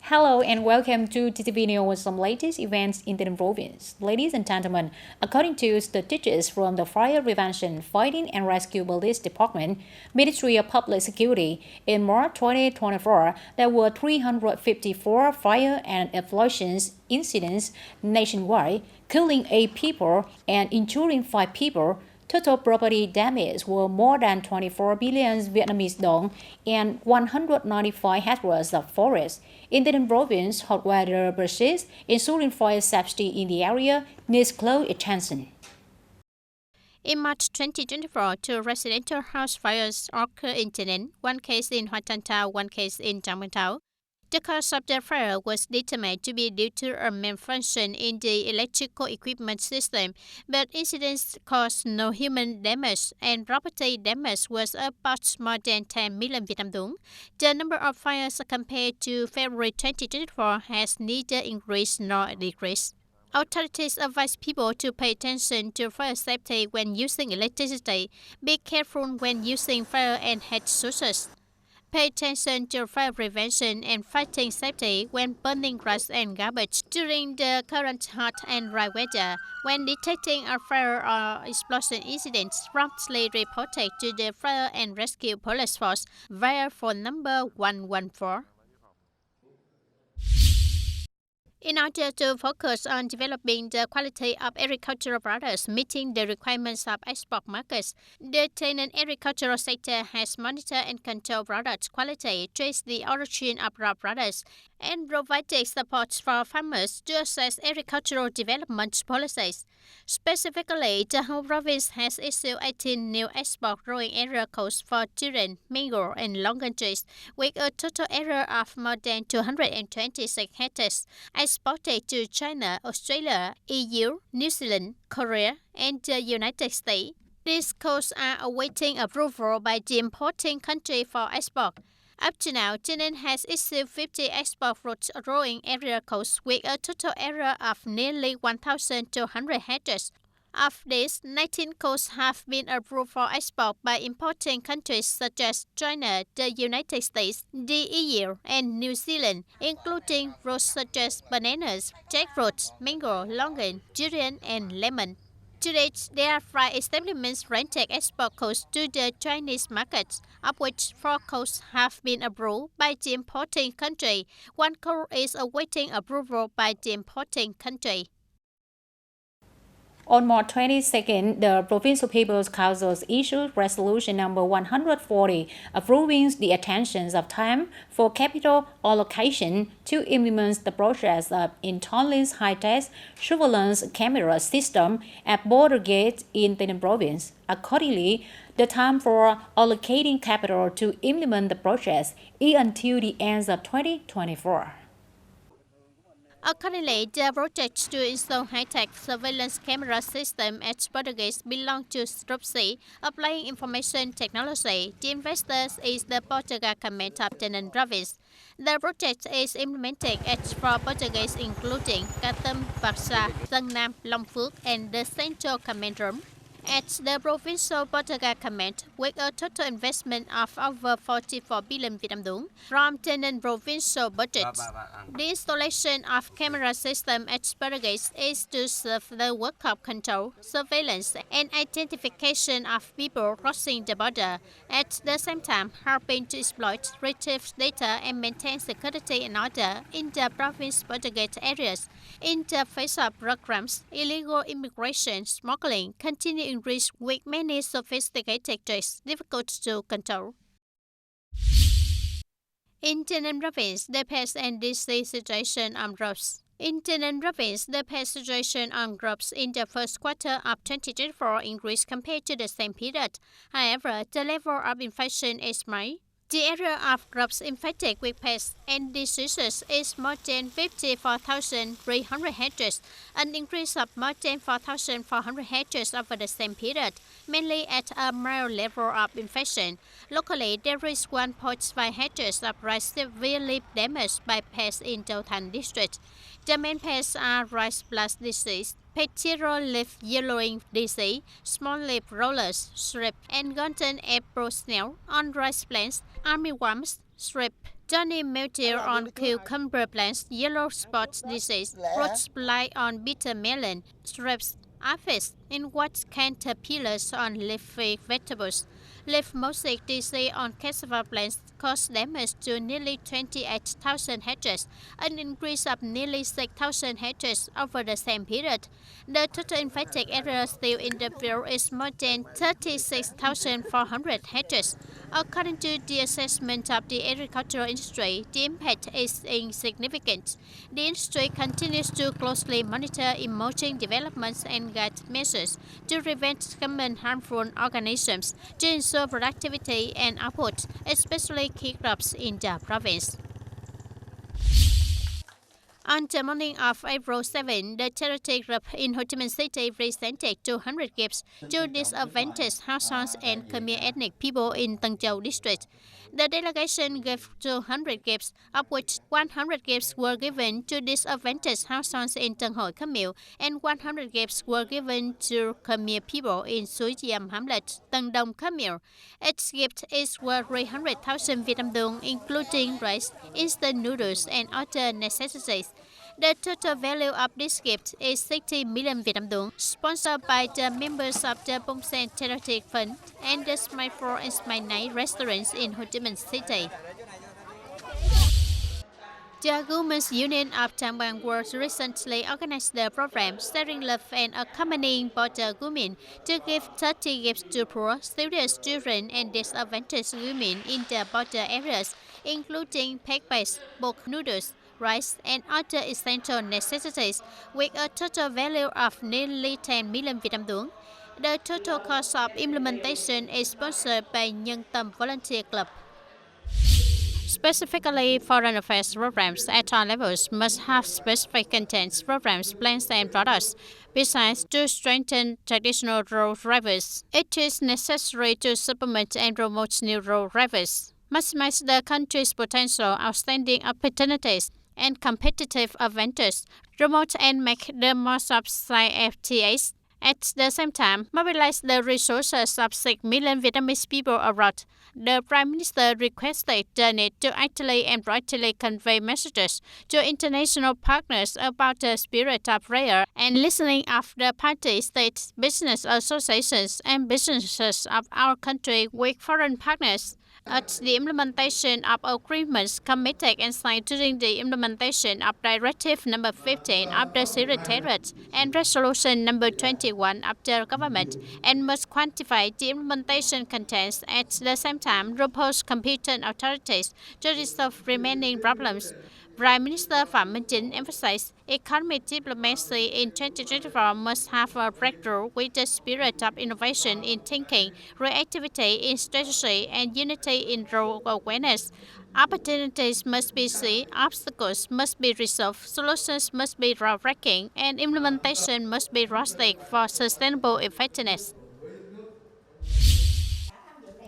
Hello and welcome to TTVNEWS with some latest events in the province. Ladies and gentlemen, according to statistics from the Fire Prevention, Fighting and Rescue Police Department, Ministry of Public Security, in March 2024, there were 354 fire and explosions incidents nationwide, killing 8 people and injuring 5 people. Total property damage were more than 24 billion Vietnamese dong and 195 hectares of forest. In the province, hot weather persists, ensuring fire safety in the area needs close attention. In March 2024, 2 residential house fires occurred in Tay Ninh, 1 case in Hoa Thanh Thao, 1 case in Trang Bang Thao. The cause of the fire was determined to be due to a malfunction in the electrical equipment system, but incidents caused no human damage and property damage was about more than 10 million Vietnam dong. The number of fires compared to February 2024 has neither increased nor decreased. Authorities advise people to pay attention to fire safety when using electricity, be careful when using fire and heat sources. Pay attention to fire prevention and fighting safety when burning grass and garbage during the current hot and dry weather. When detecting a fire or explosion incident, promptly report it to the Fire and Rescue Police Force via phone number 114. In order to focus on developing the quality of agricultural products meeting the requirements of export markets, the TayNin agricultural sector has monitored and controlled product quality, traced the origin of raw products, and provided support for farmers to assess agricultural development policies. Specifically, the whole province has issued 18 new export growing area codes for durian, mango, and longan trees, with a total area of more than 226 hectares, exported to China, Australia, EU, New Zealand, Korea, and the United States. These codes are awaiting approval by the importing country for export. Up to now, Tay Ninh has issued 50 export fruit growing area codes with a total area of nearly 1,200 hectares. Of these, 19 codes have been approved for export by importing countries such as China, the United States, the EU, and New Zealand, including fruits such as bananas, jackfruit, mango, longan, durian, and lemon. To date, there are 5 establishments granted export codes to the Chinese markets, of which 4 codes have been approved by the importing country. 1 code is awaiting approval by the importing country. On March 22nd, the Provincial People's Council issued Resolution number 140, approving the extension of time for capital allocation to implement the process of installing high-tech surveillance camera system at border gates in the province. Accordingly, the time for allocating capital to implement the process is until the end of 2024. Accordingly, the project to install high-tech surveillance camera system at border gates belongs to SROPC, Applying Information Technology. The investor is the Portugal Government of Tay Ninh Province. The project is implemented at 4 border gates including Katam, Bạc Sa, Tân Nam, Long Phước, and the Central Command Room. At the Provincial Portugal Government, with a total investment of over 44 billion Vietnam dong from Tay Ninh provincial budget. The installation of camera system at border gates is to serve the work of control, surveillance, and identification of people crossing the border, at the same time helping to exploit, retrieve data, and maintain security and order in the province border gate areas. In the face of programs, illegal immigration, smuggling continue to increase with many sophisticated threats difficult to control. In Tay Ninh Province, the pest and disease situation on crops. In Tay Ninh Province, the pest situation on crops in the first quarter of 2024 increased compared to the same period. However, the level of infection is mild. The area of crops infected with pests and diseases is more than 54,300 hectares, an increase of more than 4,400 hectares over the same period, mainly at a mild level of infection. Locally, there is 1.5 hectares of rice severely damaged by pests in Châu Thành district. The main pests are rice blast disease, Petiro leaf yellowing disease, small leaf rollers, thrip, and golden apple snail on rice plants, armyworms, thrip, Johnny mildew on cucumber plants, yellow spot disease, rot blight on bitter melon, stripes, aphids, and white caterpillars on leafy vegetables. Leaf mosaic disease on cassava plants caused damage to nearly 28,000 hectares, an increase of nearly 6,000 hectares over the same period. The total infected area still in the field is more than 36,400 hectares. According to the assessment of the agricultural industry, the impact is insignificant. The industry continues to closely monitor emerging developments and guide measures to prevent common harmful organisms to ensure productivity and output, especially key crops in the province. On the morning of April 7, the charity group in Ho Chi Minh City presented 200 gifts to disadvantaged households and Khmer ethnic people in Tân Châu district. The delegation gave 200 gifts, of which 100 gifts were given to disadvantaged households in Tân Hội Khmer Miêu, and 100 gifts were given to Khmer people in Suối Diam Hamlet, Tân Đông Khmer Miêu. Each gift is worth 300,000 Vietnam dong, including rice, instant noodles, and other necessities. The total value of this gift is 60 million Vietnam dong, sponsored by the members of the Bông Sen Charity Fund and the Smile 4 and Smile 9 restaurants in Ho Chi Minh City. The Women's Union of Trang Bang World recently organized the program Sharing Love and Accompanying Border Women to give 30 gifts to poor, students, children, and disadvantaged women in the border areas, including pack-based bulk noodles, rice, and other essential necessities, with a total value of nearly 10 million Vietnam dong. The total cost of implementation is sponsored by Nhân Tâm Volunteer Club. Specifically, foreign affairs programs at all levels must have specific contents, programs, plans, and products. Besides, to strengthen traditional role drivers, it is necessary to supplement and promote new role drivers, maximize the country's potential, outstanding opportunities, and competitive advantages, promote and make the most of CFTAs. At the same time, mobilize the resources of 6 million Vietnamese people abroad. The Prime Minister requested the need to actively and rightly convey messages to international partners about the spirit of prayer and listening of the party states, business associations, and businesses of our country with foreign partners. At the implementation of agreements committed and signed during the implementation of Directive number 15 of the Secretariat and Resolution number 21 of the government, and must quantify the implementation contents at the same time propose competent authorities to resolve remaining problems. Prime Minister Phạm Minh Chính emphasized economic diplomacy in 2024 must have a breakthrough with the spirit of innovation in thinking, reactivity in strategy, and unity in role awareness. Opportunities must be seized, obstacles must be resolved, solutions must be groundbreaking, and implementation must be drastic for sustainable effectiveness.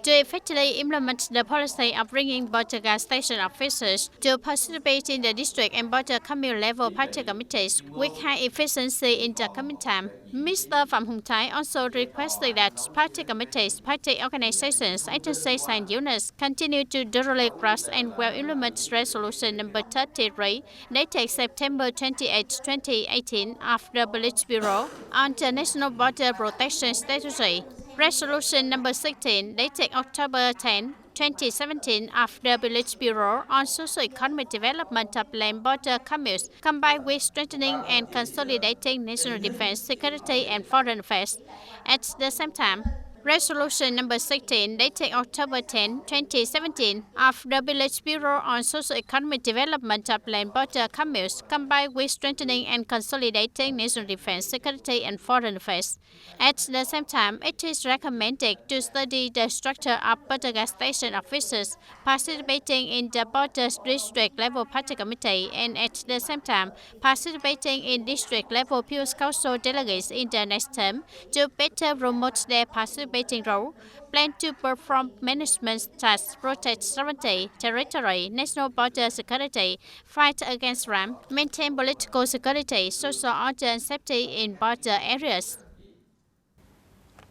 To effectively implement the policy of bringing border gas station officers to participate in the district and border commune level party committees with high efficiency in the coming time, Mr. Phạm Hùng Thái also requested that party committees, party organizations, agencies, and units continue to thoroughly grasp and well implement Resolution number 33, dated September 28, 2018, of the Police Bureau on the National Border Protection Strategy. Resolution number 16, dated October 10, 2017, of the Village Bureau on Socio-Economic Development of Land Border Communes, combined with strengthening and consolidating national defense, security, and foreign affairs. At the same time, Resolution number 16, dated October 10, 2017, of the Village Bureau on Socio-Economic Development of Land Border Communes, combined with strengthening and consolidating national defense, security, and foreign affairs. At the same time, it is recommended to study the structure of border gas station officers participating in the border district level party committee, and at the same time, participating in district level People's Council delegates in the next term to better promote their participating role, plan to perform management tasks, protect sovereignty, territory, national border security, fight against crime, maintain political security, social order and safety in border areas.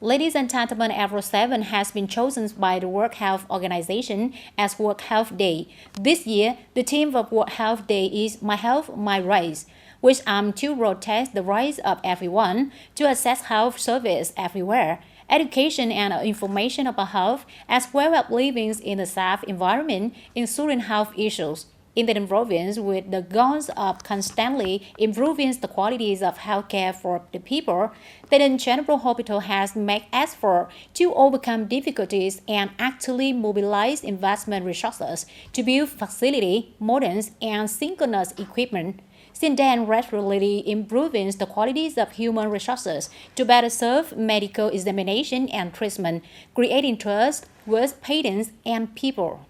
Ladies and gentlemen, April 7 has been chosen by the World Health Organization as World Health Day. This year, the theme of World Health Day is My Health, My Rights, which aims to protect the rights of everyone to access health service everywhere, education and information about health, as well as living in a safe environment, ensuring health issues. In the province, with the goals of constantly improving the qualities of healthcare for the people, the General Hospital has made effort to overcome difficulties and actively mobilize investment resources to build facility, modern and synchronous equipment. Since then, regularly improving the qualities of human resources to better serve medical examination and treatment, creating trust with patients and people.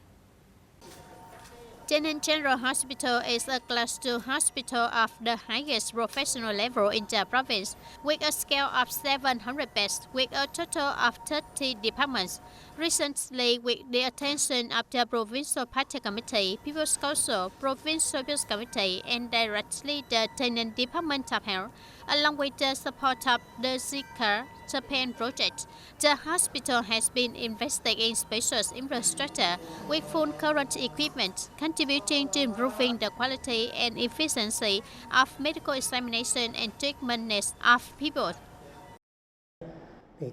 TayNinhTV General Hospital is a Class 2 hospital of the highest professional level in the province, with a scale of 700 beds, with a total of 30 departments. Recently, with the attention of the Provincial Party Committee, People's Council, Provincial People's Committee, and directly the TayNinhTV Department of Health, along with the support of the Zika Japan project, the hospital has been investing in spacious infrastructure with full current equipment, contributing to improving the quality and efficiency of medical examination and treatment needs of people. In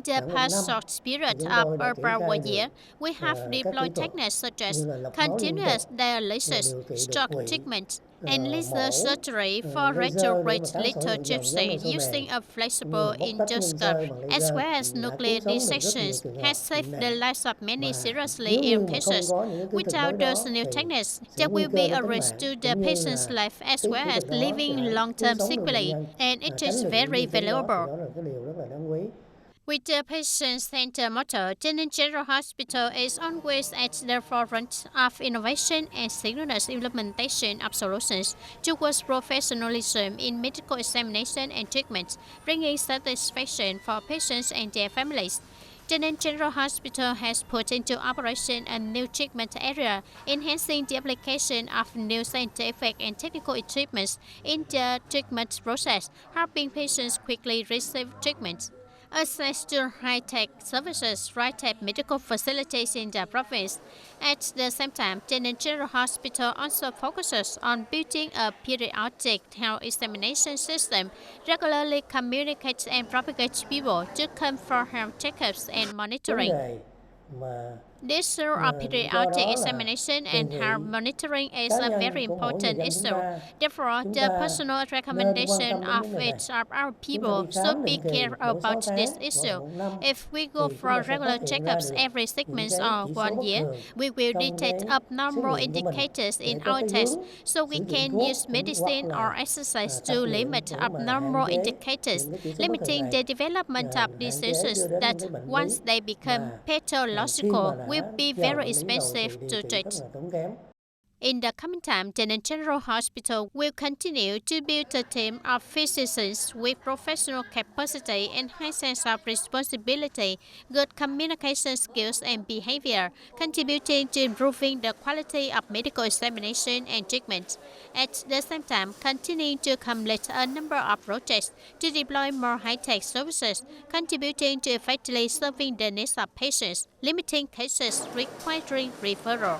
the past short period of about a year, we have deployed techniques such as continuous dialysis, stroke treatment, and laser surgery for retrograde lithotripsy using a flexible endoscope, as well as nuclear dissections, has saved the lives of many seriously ill cases. Without those new techniques, there will be a risk to the patient's life as well as living long-term sequelae, and it is very valuable. With the patient-centered motto, TayNinhTV General Hospital is always at the forefront of innovation and synchronous implementation of solutions towards professionalism in medical examination and treatment, bringing satisfaction for patients and their families. TayNinhTV General Hospital has put into operation a new treatment area, enhancing the application of new scientific and technical treatments in the treatment process, helping patients quickly receive treatment. Access to high-tech services, high-tech medical facilities in the province. At the same time, TayNinhTV General Hospital also focuses on building a periodic health examination system, regularly communicates and propagates people to come for health checkups and monitoring. The issue of periodic examination and health monitoring is a very important issue. Therefore, the personal recommendation of each of our people should be careful about this issue. If we go for regular checkups every 6 months or 1 year, we will detect abnormal indicators in our tests, so we can use medicine or exercise to limit abnormal indicators, limiting the development of diseases that, once they become pathological, will be very expensive to treat. In the coming time, TayNinhTV General Hospital will continue to build a team of physicians with professional capacity and high sense of responsibility, good communication skills and behavior, contributing to improving the quality of medical examination and treatment. At the same time, continuing to complete a number of projects to deploy more high-tech services, contributing to effectively serving the needs of patients, limiting cases requiring referral.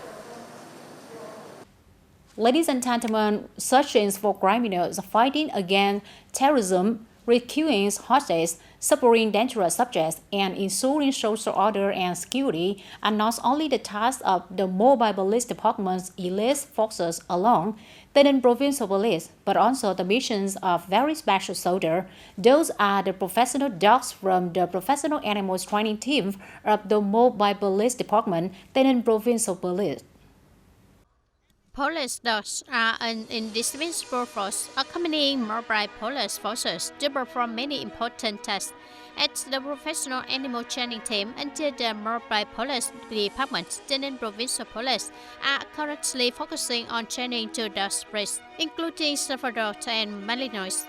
Ladies and gentlemen, searching for criminals, fighting against terrorism, rescuing hostages, supporting dangerous subjects, and ensuring social order and security are not only the tasks of the Mobile Police Department's elite forces alone, TayNinhTV Provincial Police, but also the missions of very special soldiers. Those are the professional dogs from the professional animals training team of the Mobile Police Department, TayNinhTV Provincial Police. Police dogs are an indispensable force accompanying mobile police forces to perform many important tasks. At the professional animal training team under the Mobile Police Department, TayNinhTV Provincial Police are currently focusing on training two dog breeds, including Shepherd and Malinois.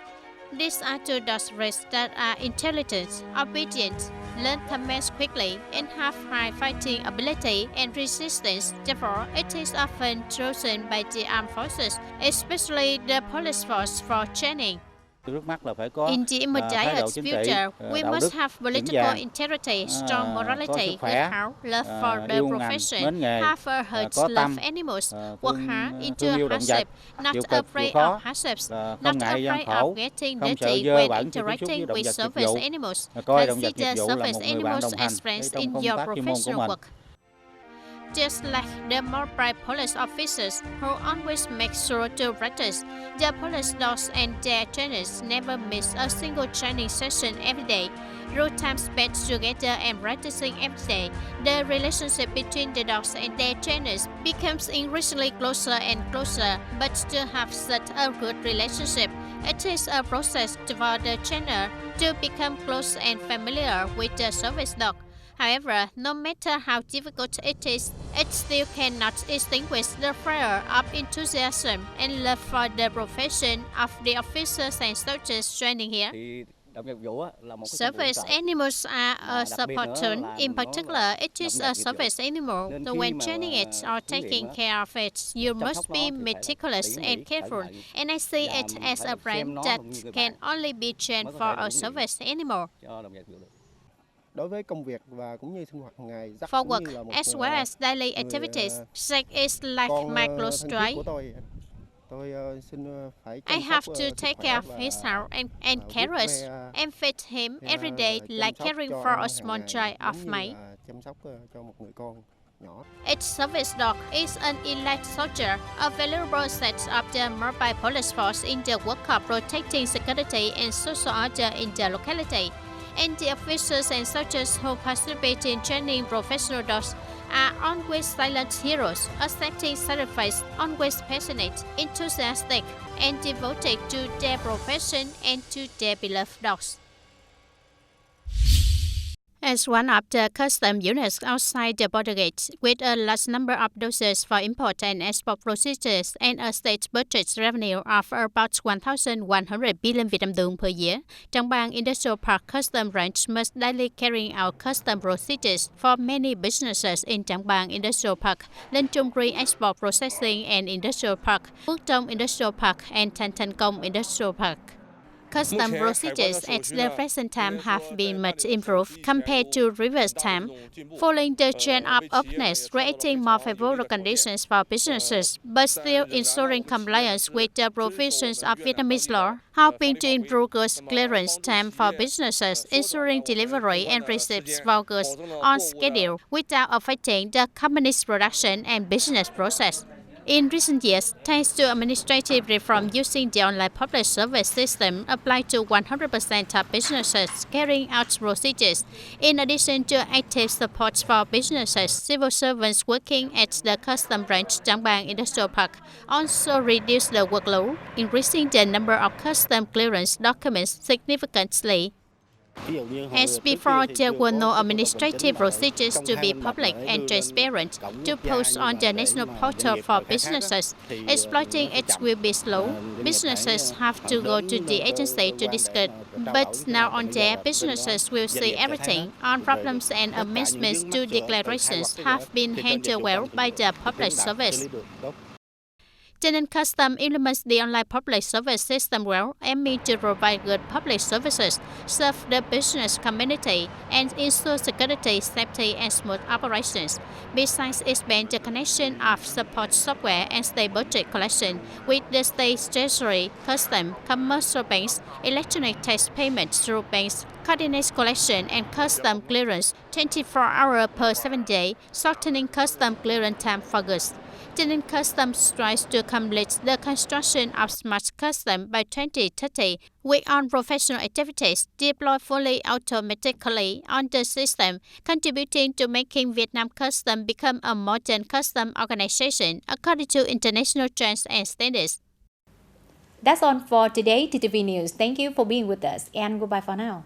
These are two dog breeds that are intelligent, obedient, learn commands quickly, and have high fighting ability and resistance. Therefore, it is often chosen by the armed forces, especially the police force, for training. In the immediate future, we must have political integrity, strong morality, good health, love for the profession, have a heart, love animals, work hard, endure hardship, not afraid of hardships, not afraid of getting dirty when interacting with service animals. Consider service animals as friends in your professional work. Just like the mobile police officers who always make sure to practice, the police dogs and their trainers never miss a single training session every day. Through time spent together and practicing every day, the relationship between the dogs and their trainers becomes increasingly closer and closer. But to have such a good relationship, it is a process for the trainer to become close and familiar with the service dog. However, no matter how difficult it is, it still cannot extinguish the fire of enthusiasm and love for the profession of the officers and soldiers training here. Service animals are a support tool. In particular, it is a service animal. So when training it or taking care of it, you must be meticulous and careful. And I see it as a friend that can only be trained for a service animal. For work as well as daily activities, Jack is like my close try. I have to take care of his health and carers and feed him every day like caring for a small child of mine. Each service dog is an elite soldier, a valuable set of the mobile police force in the work of protecting security and social order in the locality. And the officers and soldiers who participate in training professional dogs are always silent heroes, accepting sacrifice, always passionate, enthusiastic, and devoted to their profession and to their beloved dogs. As one of the custom units outside the border gate, with a large number of doses for import and export procedures and a state budget revenue of about 1,100 billion Vietnam dong per year, Trang Bang Industrial Park Custom Ranch must daily carry out custom procedures for many businesses in Trang Bang Industrial Park, Linh Trung Ri Export Processing and Industrial Park, Phước Trong Industrial Park, and Thanh Thanh Công Industrial Park. Custom procedures at the present time have been much improved compared to previous time, following the trend of openness, creating more favorable conditions for businesses, but still ensuring compliance with the provisions of Vietnamese law, helping to improve goods clearance time for businesses, ensuring delivery and receipts for goods on schedule without affecting the company's production and business process. In recent years, thanks to administrative reform using the online public service system applied to 100% of businesses carrying out procedures, in addition to active support for businesses, civil servants working at the custom branch Trang Bang Industrial Park also reduced the workload, increasing the number of custom clearance documents significantly. As before, there were no administrative procedures to be public and transparent to post on the national portal for businesses. Exploiting it will be slow. Businesses have to go to the agency to discuss, but now on there, businesses will see everything. All problems and amendments to declarations have been handled well by the public service. TayNinhTV Custom implements the online public service system well, aiming to provide good public services, serve the business community, and ensure security, safety, and smooth operations. Besides, expand the connection of support software and state budget collection with the state treasury, custom, commercial banks, electronic tax payments through banks, coordinated collection, and custom clearance 24 hours per 7 days, shortening custom clearance time for goods. TayNinhTV Custom strives to complete the construction of smart custom by 2030, with all professional activities deployed fully automatically on the system, contributing to making Vietnam Custom become a modern custom organization according to international trends and standards. That's all for today, TTV News. Thank you for being with us, and goodbye for now.